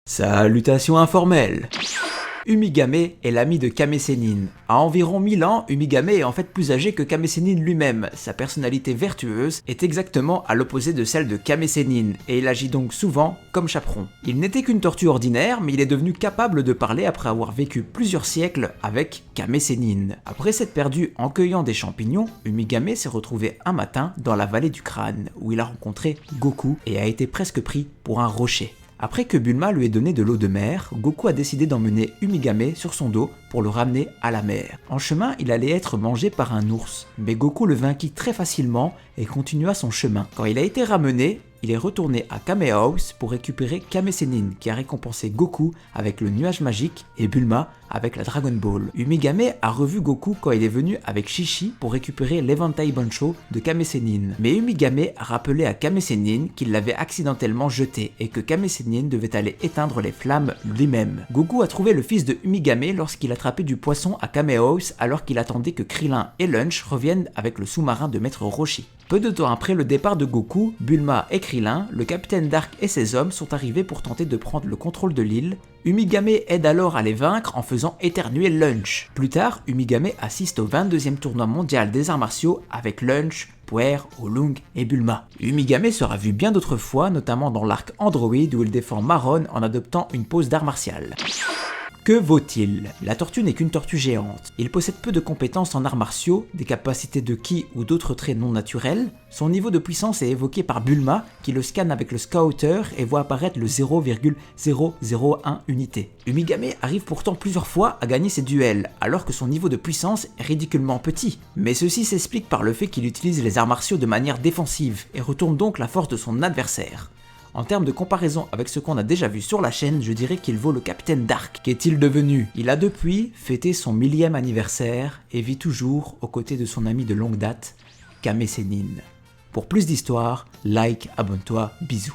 Salutations informelles. Umigame est l'ami de Kame Sennin. À environ 1000 ans, Umigame est en fait plus âgé que Kame Sennin lui-même. Sa personnalité vertueuse est exactement à l'opposé de celle de Kame Sennin, et il agit donc souvent comme chaperon. Il n'était qu'une tortue ordinaire, mais il est devenu capable de parler après avoir vécu plusieurs siècles avec Kame Sennin. Après s'être perdu en cueillant des champignons, Umigame s'est retrouvé un matin dans la vallée du crâne, où il a rencontré Goku et a été presque pris pour un rocher. Après que Bulma lui ait donné de l'eau de mer, Goku a décidé d'emmener Umigame sur son dos pour le ramener à la mer. En chemin, il allait être mangé par un ours, mais Goku le vainquit très facilement et continua son chemin. Quand il a été ramené, il est retourné à Kame House pour récupérer Kame Sennin qui a récompensé Goku avec le nuage magique et Bulma avec la Dragon Ball. Umigame a revu Goku quand il est venu avec Shishi pour récupérer l'éventail Bancho de Kame Sennin. Mais Umigame a rappelé à Kame Sennin qu'il l'avait accidentellement jeté et que Kame Sennin devait aller éteindre les flammes lui-même. Goku a trouvé le fils de Umigame lorsqu'il attrapait du poisson à Kame House alors qu'il attendait que Krillin et Lunch reviennent avec le sous-marin de Maître Roshi. Peu de temps après le départ de Goku, Bulma et Krillin, le capitaine Dark et ses hommes sont arrivés pour tenter de prendre le contrôle de l'île. Umigame aide alors à les vaincre en faisant éternuer Lunch. Plus tard, Umigame assiste au 22e tournoi mondial des arts martiaux avec Lunch, Puer, Olung et Bulma. Umigame sera vu bien d'autres fois, notamment dans l'arc Android où il défend Maron en adoptant une pose d'art martial. Que vaut-il? La tortue n'est qu'une tortue géante. Il possède peu de compétences en arts martiaux, des capacités de ki ou d'autres traits non naturels. Son niveau de puissance est évoqué par Bulma, qui le scanne avec le scouter et voit apparaître le 0,001 unité. Umigame arrive pourtant plusieurs fois à gagner ses duels, alors que son niveau de puissance est ridiculement petit. Mais ceci s'explique par le fait qu'il utilise les arts martiaux de manière défensive, et retourne donc la force de son adversaire. En termes de comparaison avec ce qu'on a déjà vu sur la chaîne, je dirais qu'il vaut le capitaine Dark. Qu'est-il devenu? Il a depuis fêté son 1000e anniversaire et vit toujours aux côtés de son ami de longue date, Kame Sennin. Pour plus d'histoires, like, abonne-toi, bisous.